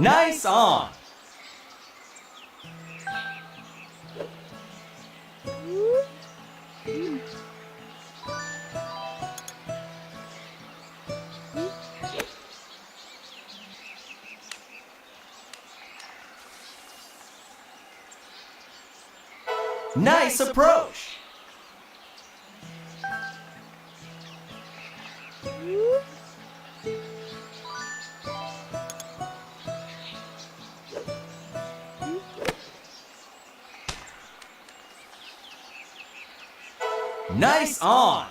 Nice on! Nice approach! Nice on!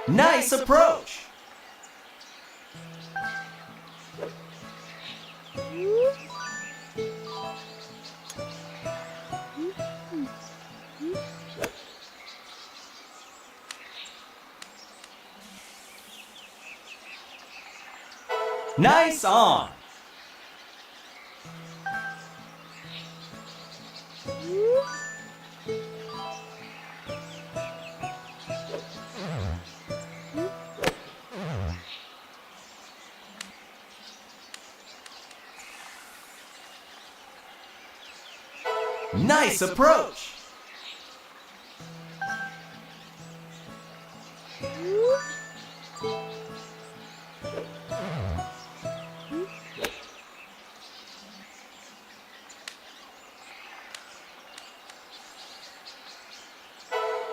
Nice approach! Nice on! Nice approach!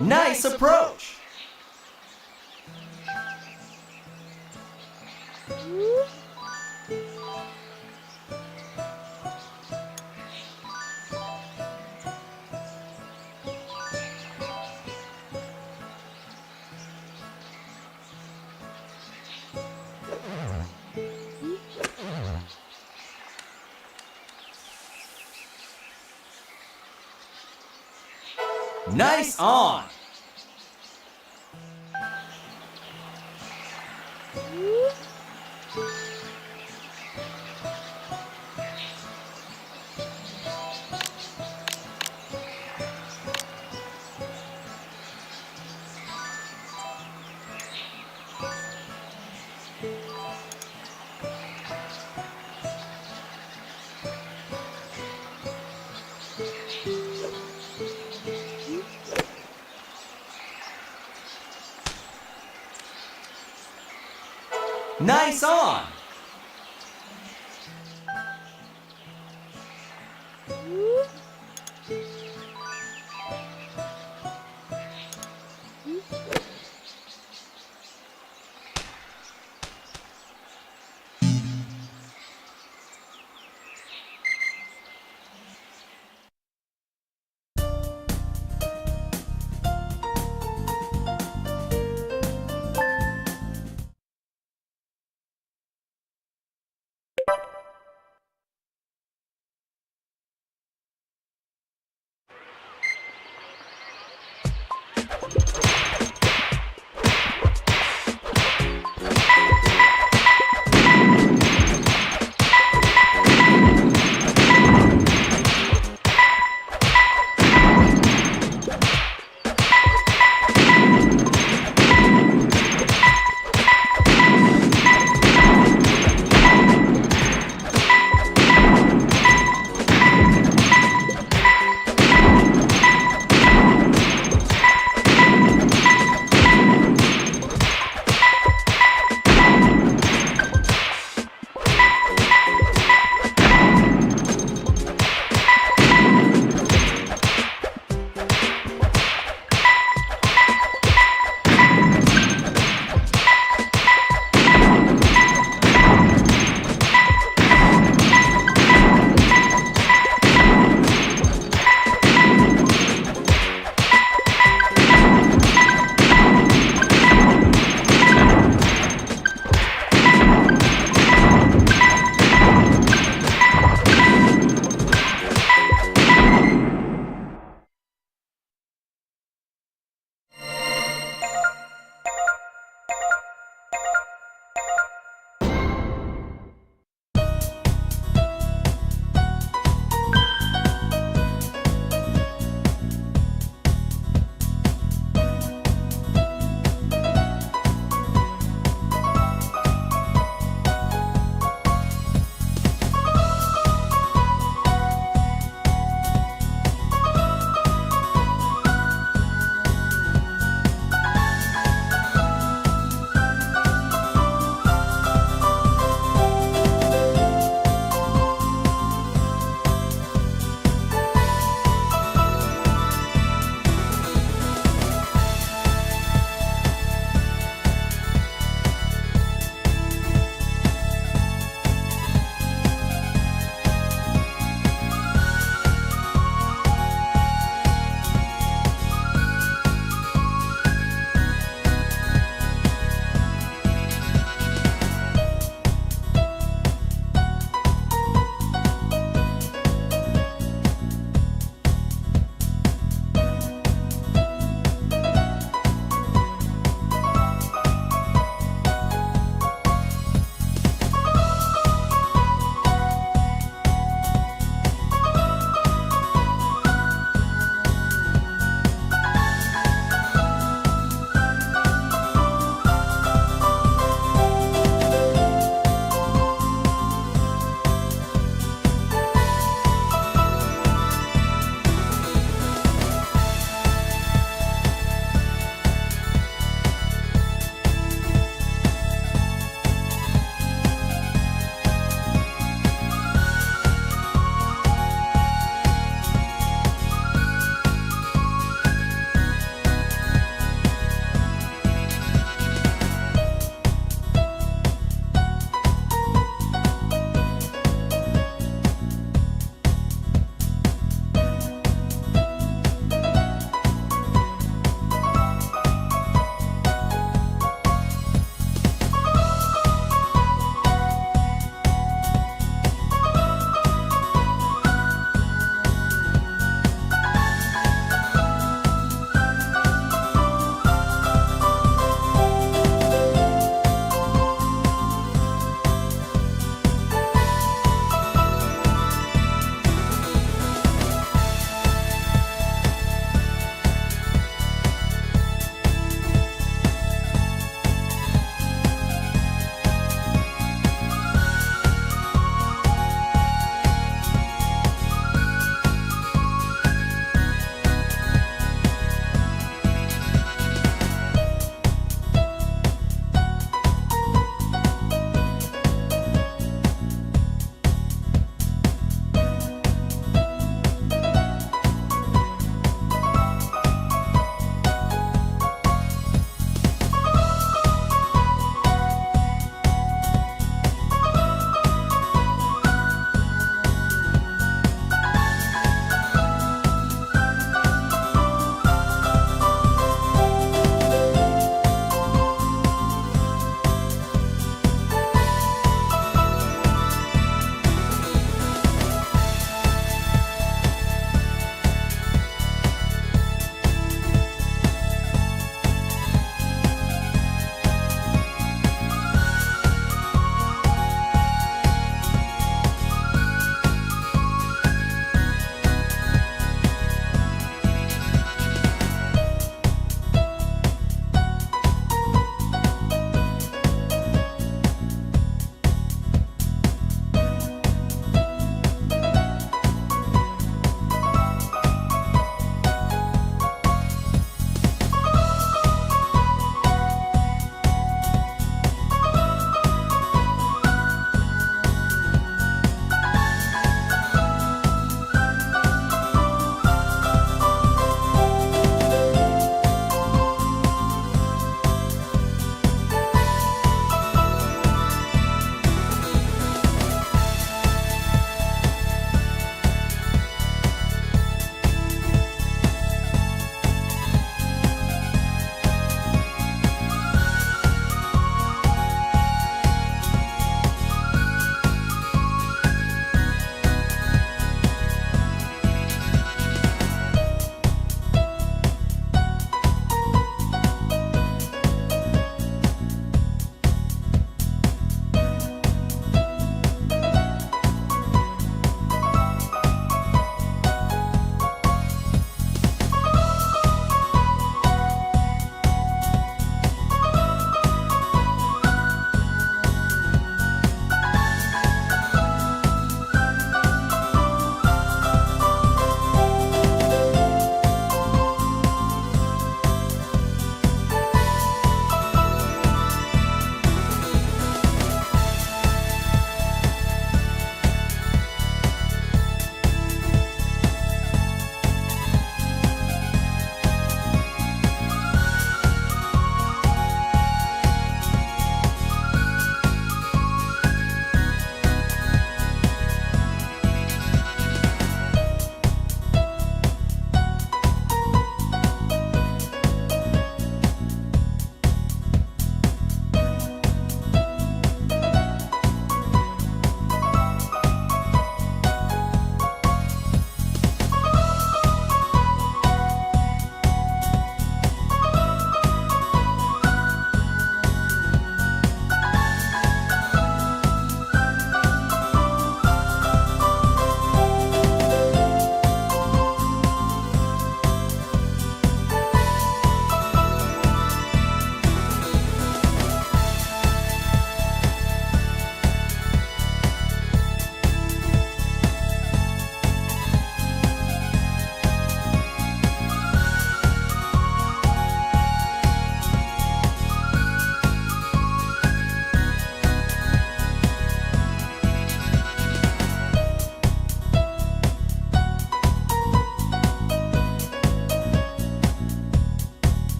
Nice approach! Nice on! Nice on!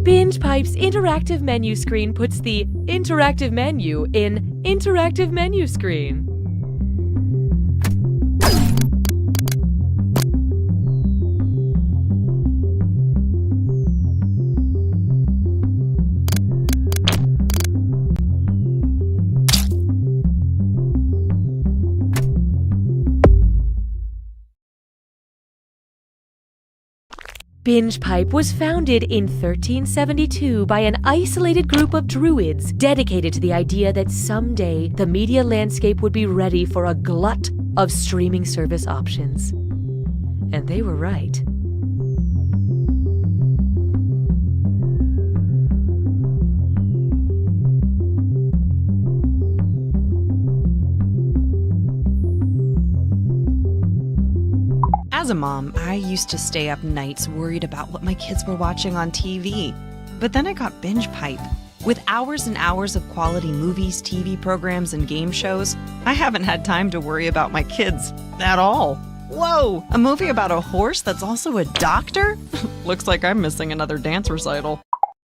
Binge Pipe's interactive menu screen puts the interactive menu in interactive menu screen. Binge Pipe was founded in 1372 by an isolated group of druids dedicated to the idea that someday the media landscape would be ready for a glut of streaming service options. And they were right. As a mom, I used to stay up nights worried about what my kids were watching on TV. But then I got Binge Pipe. With hours and hours of quality movies, TV programs, and game shows, I haven't had time to worry about my kids at all. Whoa! A movie about a horse that's also a doctor? Looks like I'm missing another dance recital.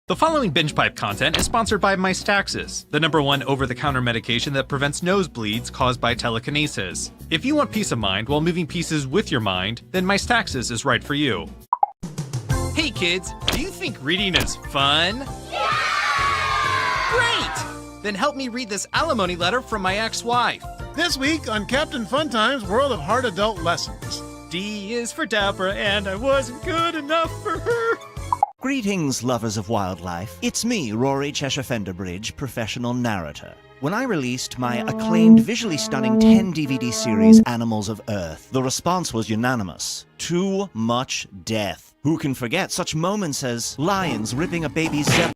The following Binge Pipe content is sponsored by Mystaxis, the #1 over-the-counter medication that prevents nosebleeds caused by telekinesis. If you want peace of mind while moving pieces with your mind, then Mystaxis is right for you. Hey kids, do you think reading is fun? Yeah! Great! Then help me read this alimony letter from my ex-wife. This week on Captain Funtime's World of Hard Adult Lessons. D is for Deborah, and I wasn't good enough for her. Greetings, lovers of wildlife. It's me, Rory Cheshire Fenderbridge, professional narrator. When I released my acclaimed, visually stunning 10 DVD series, Animals of Earth, the response was unanimous. Too much death. Who can forget such moments as lions ripping a baby's zebra?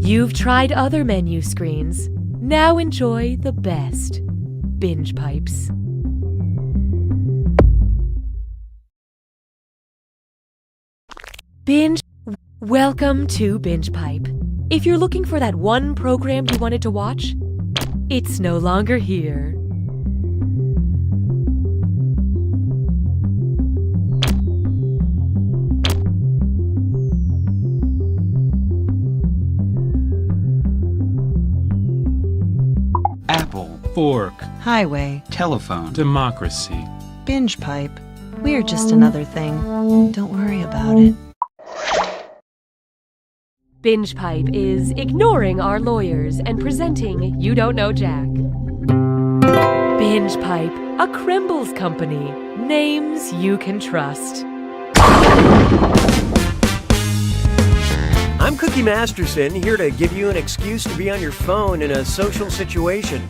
You've tried other menu screens. Now enjoy the best. Binge Pipes. Welcome to Binge Pipe. If you're looking for that one program you wanted to watch, it's no longer here. Apple, fork, Highway, telephone, democracy. Binge Pipe. We're just another thing. Don't worry about it. Binge Pipe is ignoring our lawyers and presenting You Don't Know Jack. Binge Pipe, a Crembles company. Names you can trust. I'm Cookie Masterson, here to give you an excuse to be on your phone in a social situation.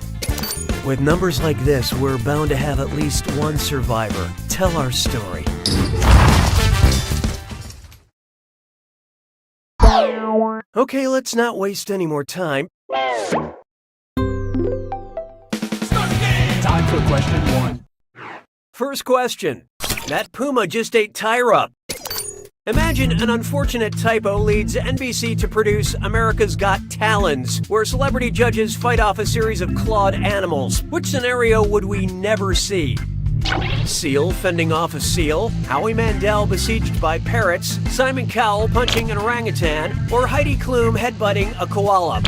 With numbers like this, we're bound to have at least one survivor. Tell our story. Okay, let's not waste any more time. Time for question 1. First question. That puma just ate Tyra. Imagine an unfortunate typo leads NBC to produce America's Got Talons, where celebrity judges fight off a series of clawed animals. Which scenario would we never see? Seal fending off a seal, Howie Mandel besieged by parrots, Simon Cowell punching an orangutan, or Heidi Klum headbutting a koala.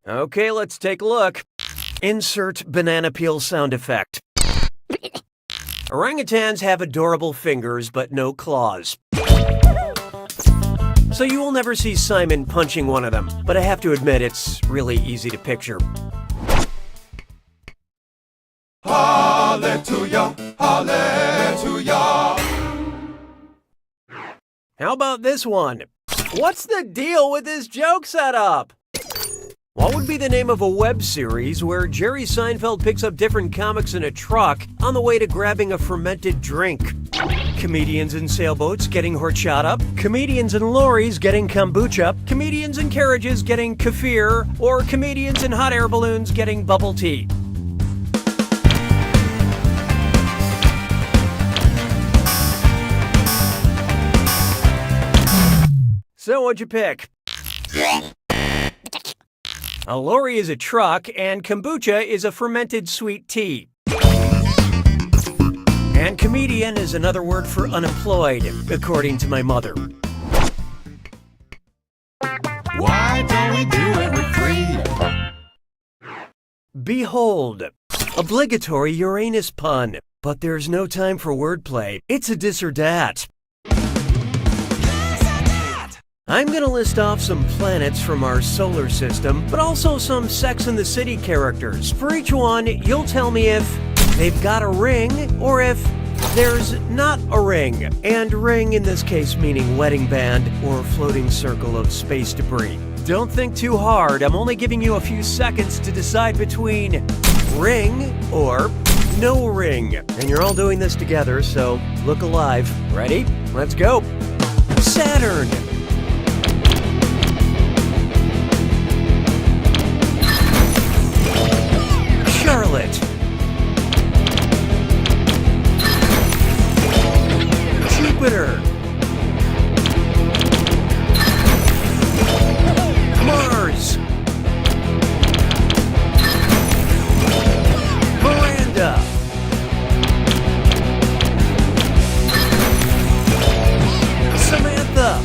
Okay, let's take a look. Insert banana peel sound effect. Orangutans have adorable fingers, but no claws. So you will never see Simon punching one of them, but I have to admit it's really easy to picture. Hallelujah, hallelujah. How about this one? What's the deal with this joke setup? What would be the name of a web series where Jerry Seinfeld picks up different comics in a truck on the way to grabbing a fermented drink? Comedians in sailboats getting horchata, comedians in lorries getting kombucha, comedians in carriages getting kefir, or comedians in hot air balloons getting bubble tea. So what'd you pick? A lorry is a truck, and kombucha is a fermented sweet tea. And comedian is another word for unemployed, according to my mother. Why don't we do it with 3? Behold, obligatory Uranus pun. But there's no time for wordplay. It's a this or dat. I'm gonna list off some planets from our solar system, but also some Sex and the City characters. For each one, you'll tell me if they've got a ring or if there's not a ring. And ring in this case meaning wedding band or floating circle of space debris. Don't think too hard. I'm only giving you a few seconds to decide between ring or no ring. And you're all doing this together, so look alive. Ready? Let's go. Saturn. Charlotte. Jupiter. Mars. Miranda. Samantha.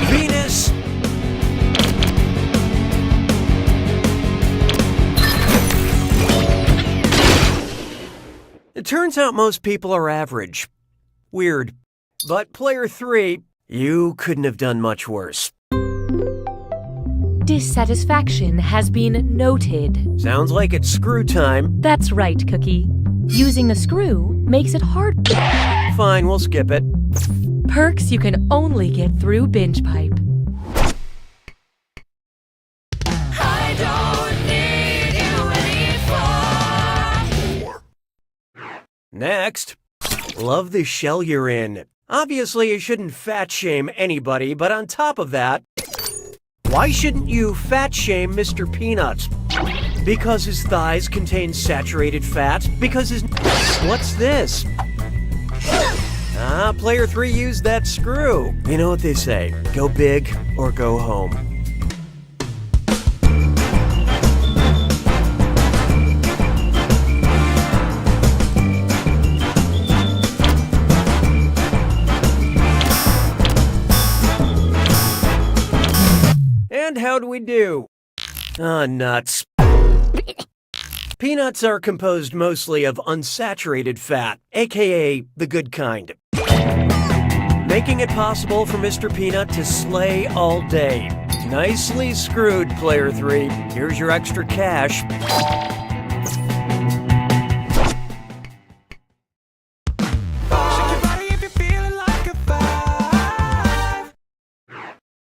Venus. It turns out most people are average. Weird. But player 3, you couldn't have done much worse. Dissatisfaction has been noted. Sounds like it's screw time. That's right, Cookie. Using the screw makes it hard. Fine, we'll skip it. Perks you can only get through Binge Pipe. Next, love the shell you're in. Obviously, you shouldn't fat shame anybody, but on top of that, why shouldn't you fat shame Mr. Peanut? Because his thighs contain saturated fat? Because his... What's this? Player 3 used that screw. You know what they say, go big or go home. And how'd we do? Nuts. Peanuts are composed mostly of unsaturated fat, aka the good kind. Making it possible for Mr. Peanut to slay all day. Nicely screwed, player 3. Here's your extra cash.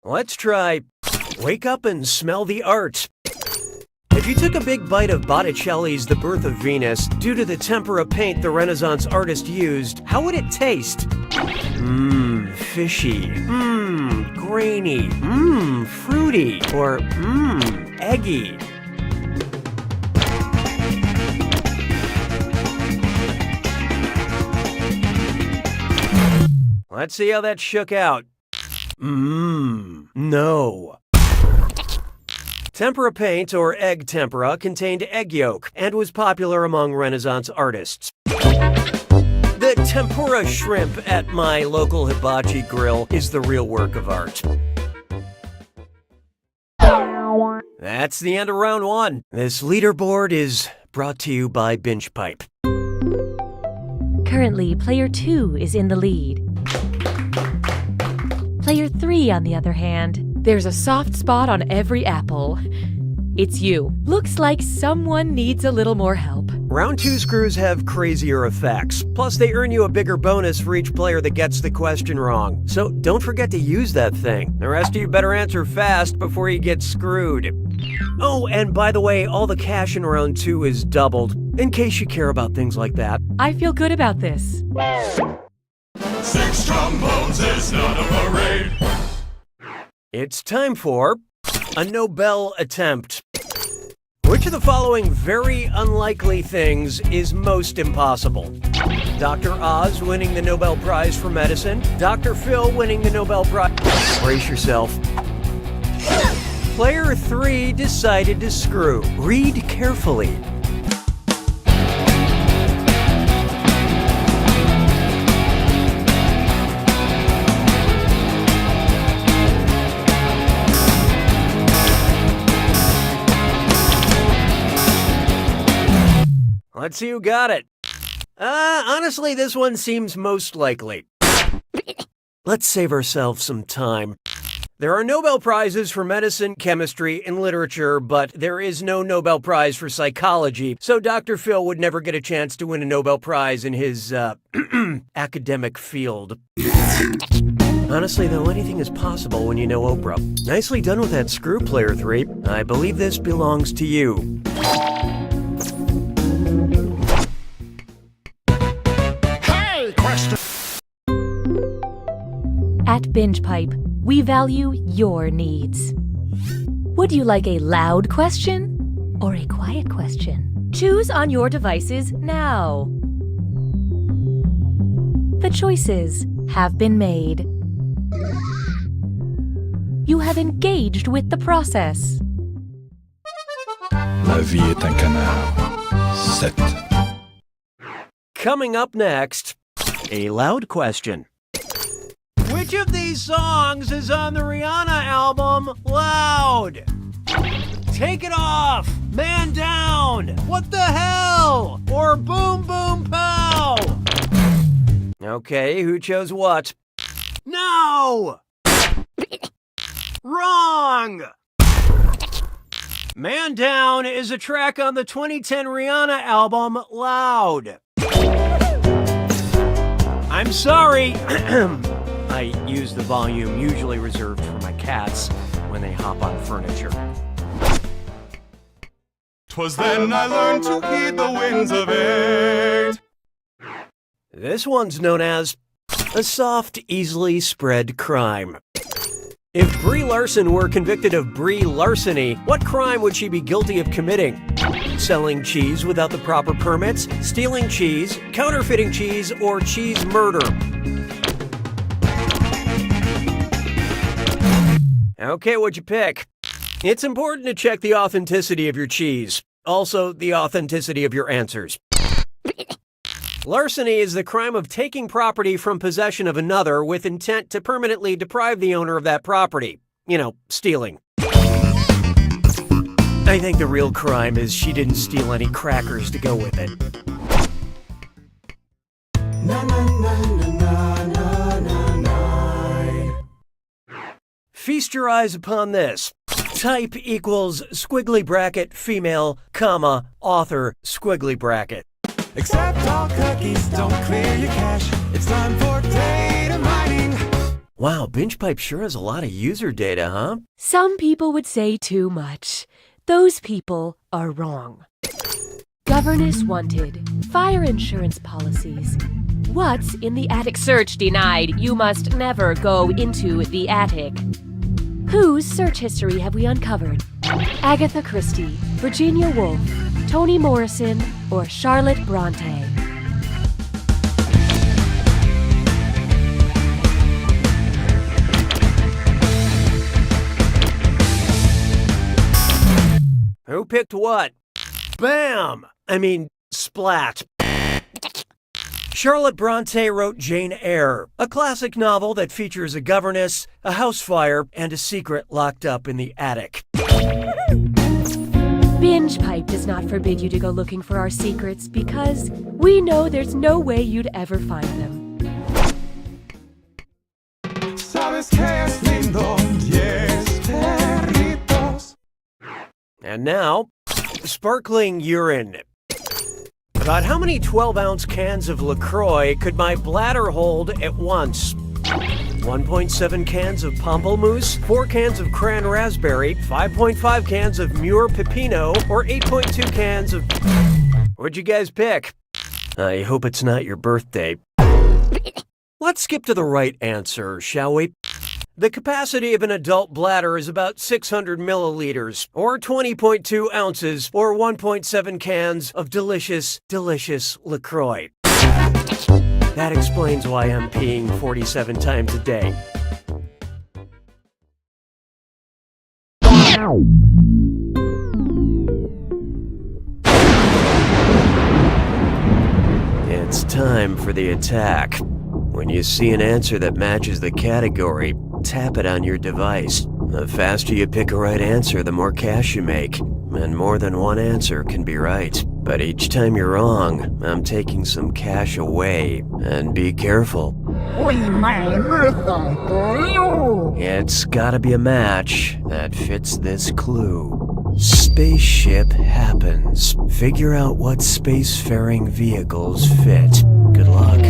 Let's try wake up and smell the art. If you took a big bite of Botticelli's The Birth of Venus, due to the tempera paint the Renaissance artist used, how would it taste? Fishy. Grainy. Fruity. Or, eggy. Let's see how that shook out. No. Tempera paint, or egg tempera, contained egg yolk and was popular among Renaissance artists. The tempura shrimp at my local hibachi grill is the real work of art. That's the end of round 1. This leaderboard is brought to you by Binge Pipe. Currently, player 2 is in the lead. Player 3, on the other hand, there's a soft spot on every apple. It's you. Looks like someone needs a little more help. Round 2 screws have crazier effects. Plus, they earn you a bigger bonus for each player that gets the question wrong. So don't forget to use that thing. The rest of you better answer fast before you get screwed. Oh, and by the way, all the cash in round 2 is doubled, in case you care about things like that. I feel good about this. 6 trombones is not a parade. It's time for a Nobel attempt. Which of the following very unlikely things is most impossible? Dr. Oz winning the Nobel Prize for Medicine, Dr. Phil winning the Nobel Prize. Brace yourself. Player 3 decided to screw. Read carefully. Let's see who got it. Honestly, this one seems most likely. Let's save ourselves some time. There are Nobel Prizes for medicine, chemistry, and literature, but there is no Nobel Prize for psychology, so Dr. Phil would never get a chance to win a Nobel Prize in his, academic field. Honestly, though, anything is possible when you know Oprah. Nicely done with that screw, Player 3. I believe this belongs to you. At Binge Pipe, we value your needs. Would you like a loud question or a quiet question? Choose on your devices now. The choices have been made. You have engaged with the process. La vie est un canard. 7. Coming up next, a loud question. Which of these songs is on the Rihanna album Loud? Take It Off, Man Down, What the Hell, or Boom Boom Pow? Okay, who chose what? No! Wrong! Man Down is a track on the 2010 Rihanna album Loud. I'm sorry. I use the volume usually reserved for my cats when they hop on furniture. 'Twas then I learned to heed the winds of 8. This one's known as a soft, easily spread crime. If Brie Larson were convicted of Brie larceny, what crime would she be guilty of committing? Selling cheese without the proper permits, stealing cheese, counterfeiting cheese, or cheese murder? Okay, what'd you pick? It's important to check the authenticity of your cheese. Also, the authenticity of your answers. Larceny is the crime of taking property from possession of another with intent to permanently deprive the owner of that property. You know, stealing. I think the real crime is she didn't steal any crackers to go with it. Feast your eyes upon this. Type equals squiggly bracket female, comma, author, squiggly bracket. Accept all cookies, don't clear your cache. It's time for data mining. Wow, BingePipe sure has a lot of user data, huh? Some people would say too much. Those people are wrong. Governess wanted. Fire insurance policies. What's in the attic? Search denied. You must never go into the attic. Whose search history have we uncovered? Agatha Christie, Virginia Woolf, Toni Morrison, or Charlotte Bronte? Who picked what? Bam! I mean, splat. Charlotte Bronte wrote Jane Eyre, a classic novel that features a governess, a house fire, and a secret locked up in the attic. Binge Pipe does not forbid you to go looking for our secrets because we know there's no way you'd ever find them. Sabes que es lindo, yes, perritos. And now, sparkling urine. About how many 12-ounce cans of LaCroix could my bladder hold at once? 1.7 cans of Pamplemousse, 4 cans of Cran Raspberry, 5.5 cans of Muir Pepino, or 8.2 cans of... What'd you guys pick? I hope it's not your birthday. Let's skip to the right answer, shall we? The capacity of an adult bladder is about 600 milliliters, or 20.2 ounces, or 1.7 cans of delicious, delicious LaCroix. That explains why I'm peeing 47 times a day. It's time for the attack. When you see an answer that matches the category, tap it on your device. The faster you pick a right answer, the more cash you make. And more than one answer can be right. But each time you're wrong, I'm taking some cash away. And be careful. It's gotta be a match that fits this clue. Spaceship happens. Figure out what spacefaring vehicles fit. Good luck.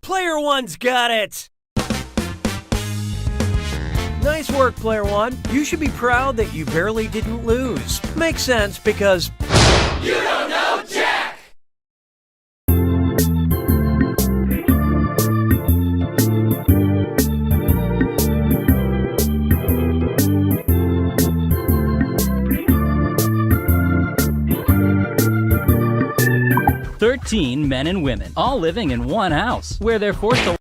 Player One's got it! Nice work, Player One. You should be proud that you barely didn't lose. Makes sense because... You don't know Jack! "13 men and women, all living in one house, where they're forced to..."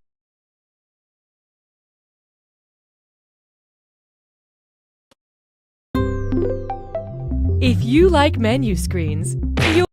If you like menu screens, you'll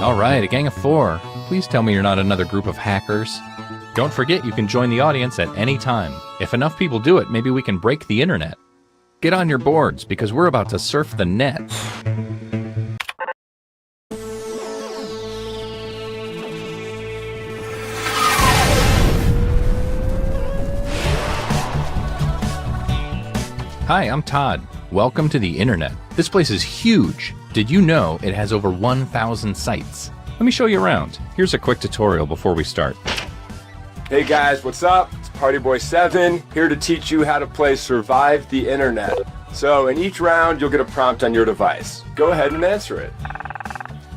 All right, a gang of 4. Please tell me you're not another group of hackers. Don't forget you can join the audience at any time. If enough people do it, maybe we can break the internet. Get on your boards, because we're about to surf the net. Hi, I'm Todd. Welcome to the internet. This place is huge. Did you know it has over 1,000 sites? Let me show you around. Here's a quick tutorial before we start. Hey guys, what's up? It's Partyboy7 here to teach you how to play Survive the Internet. So in each round you'll get a prompt on your device. Go ahead and answer it.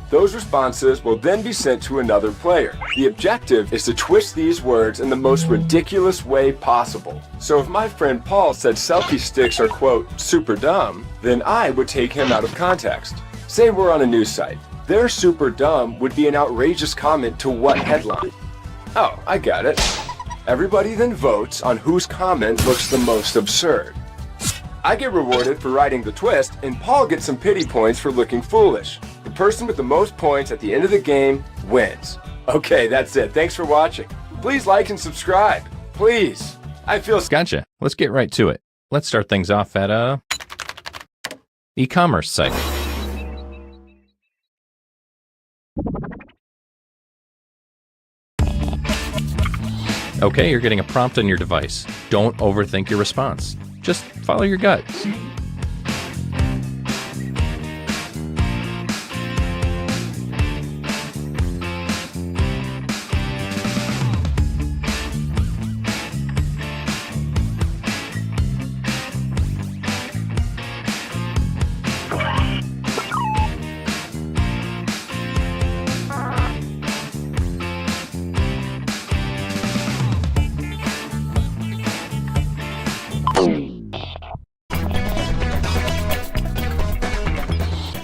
Those responses will then be sent to another player. The objective is to twist these words in the most ridiculous way possible. So if my friend Paul said selfie sticks are, quote, super dumb, then I would take him out of context. Say we're on a news site. Their super dumb would be an outrageous comment to what headline? Oh, I got it. Everybody then votes on whose comment looks the most absurd. I get rewarded for writing the twist, and Paul gets some pity points for looking foolish. The person with the most points at the end of the game wins. Okay, that's it. Thanks for watching. Please like and subscribe. Please. I feel... Gotcha. Let's get right to it. Let's start things off at a e-commerce site. Okay, you're getting a prompt on your device. Don't overthink your response. Just follow your gut.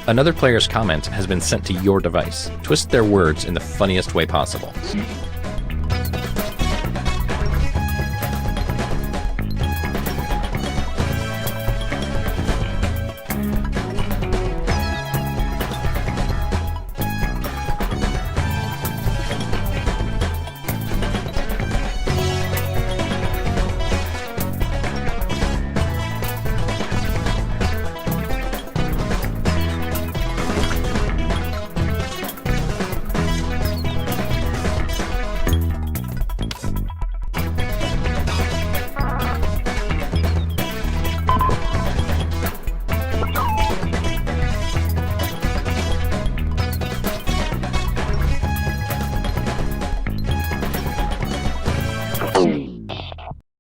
Another player's comment has been sent to your device. Twist their words in the funniest way possible.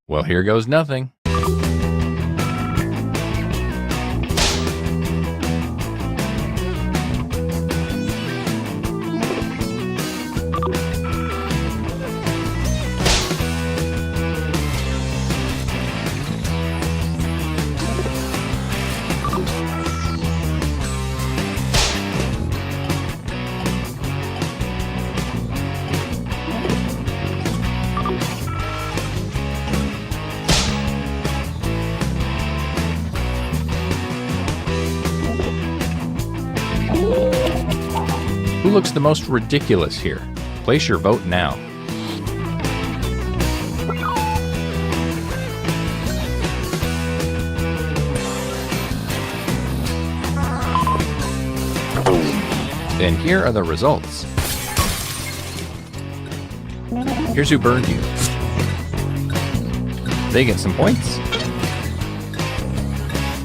Well, here goes nothing. Who looks the most ridiculous here? Place your vote now. And here are the results. Here's who burned you. They get some points.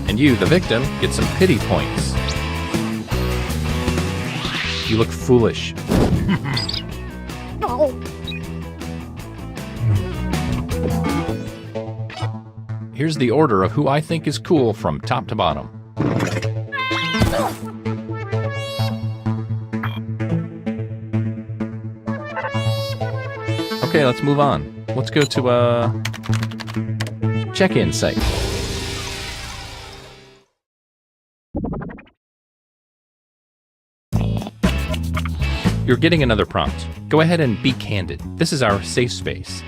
And you, the victim, get some pity points. You look foolish. Here's the order of who I think is cool from top to bottom. Okay, let's move on. Let's go to a check-in site. You're getting another prompt. Go ahead and be candid. This is our safe space.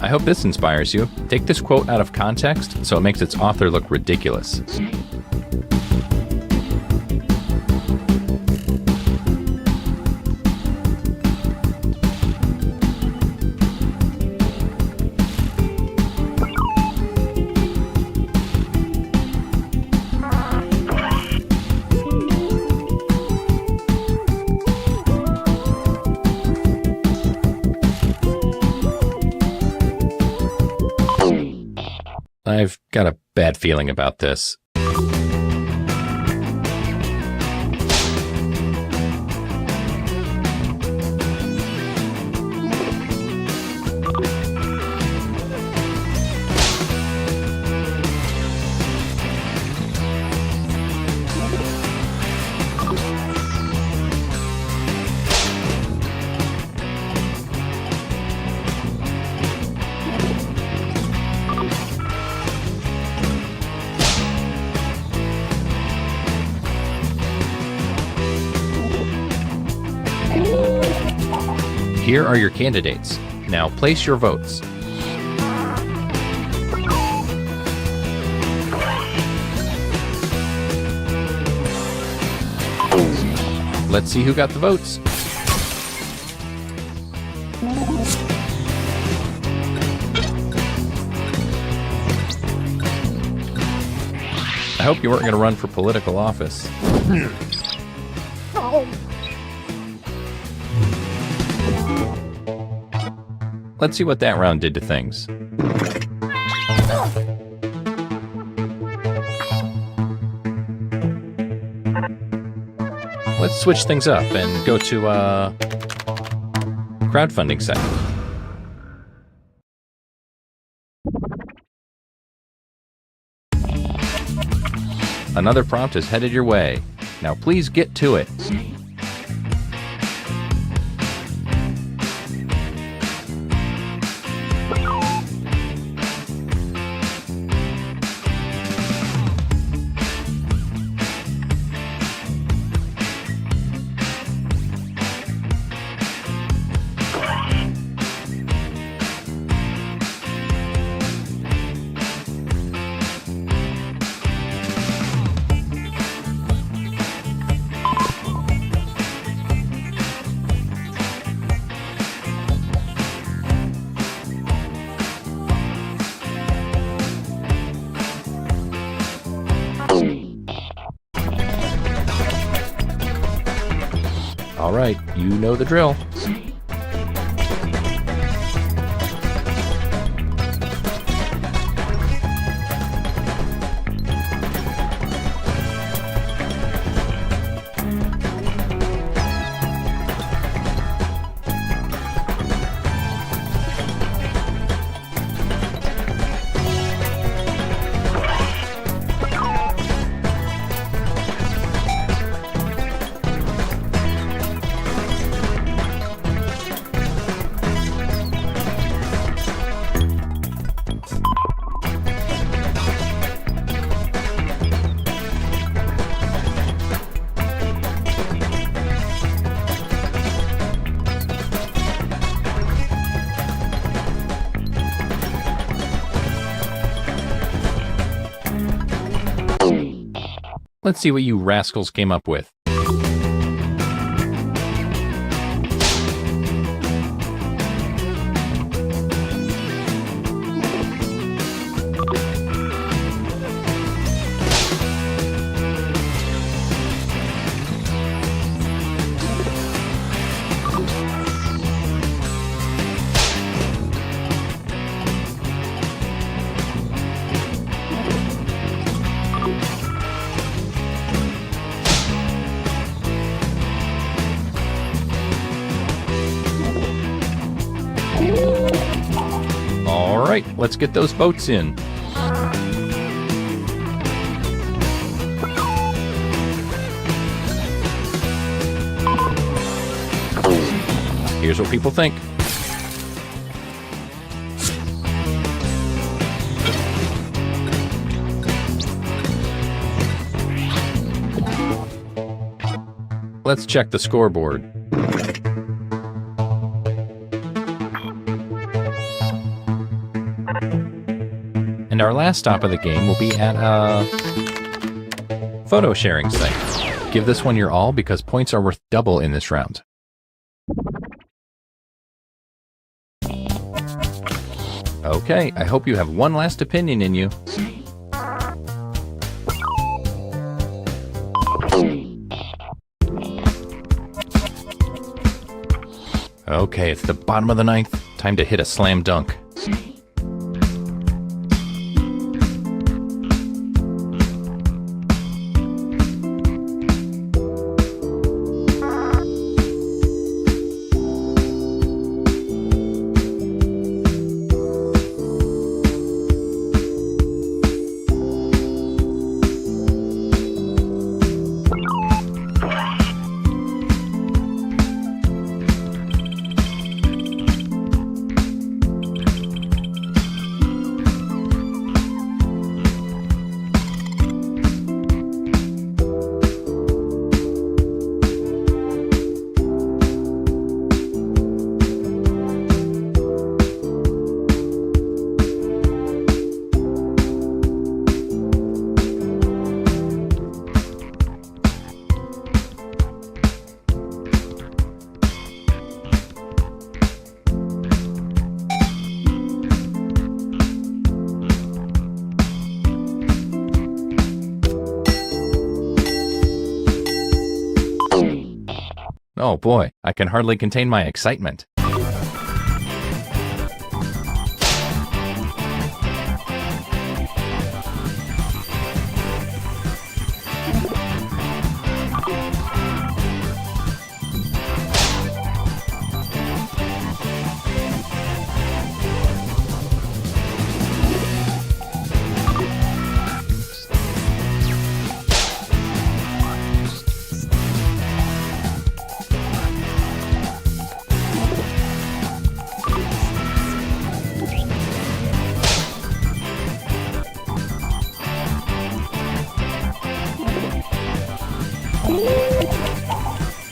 I hope this inspires you. Take this quote out of context so it makes its author look ridiculous. I've got a bad feeling about this. Here are your candidates. Now place your votes. Let's see who got the votes. I hope you weren't going to run for political office. Let's see what that round did to things. Let's switch things up and go to a crowdfunding site. Another prompt is headed your way. Now please get to it. All right, you know the drill. Let's see what you rascals came up with. All right, let's get those votes in. Here's what people think. Let's check the scoreboard. And our last stop of the game will be at a photo sharing site. Give this one your all because points are worth double in this round. Okay, I hope you have one last opinion in you. Okay, it's the bottom of the ninth. Time to hit a slam dunk. Oh boy, I can hardly contain my excitement.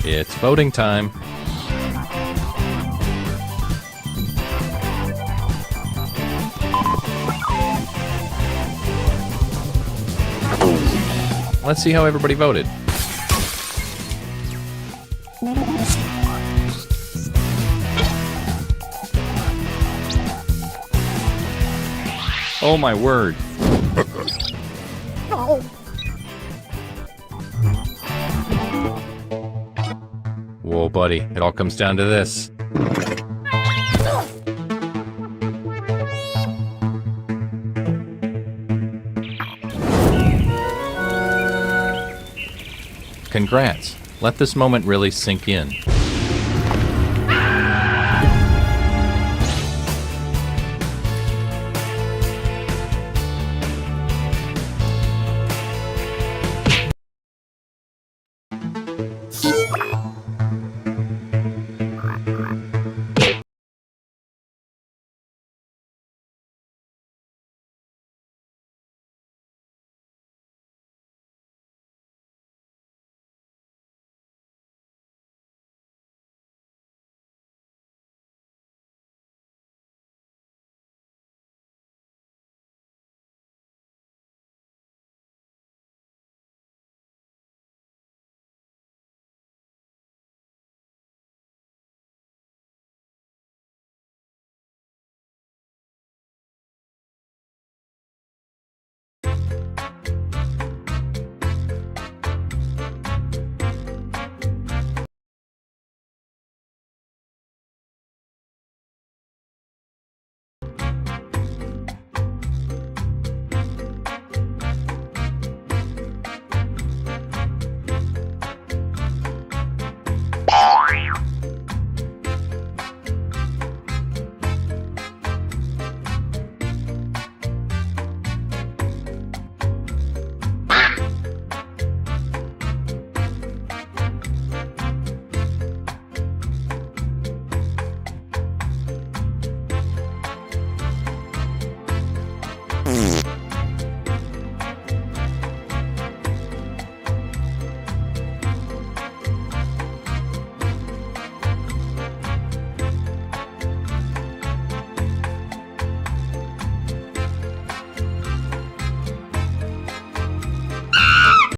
It's voting time. Let's see how everybody voted. Oh my word. Whoa, buddy, it all comes down to this. Congrats. Let this moment really sink in.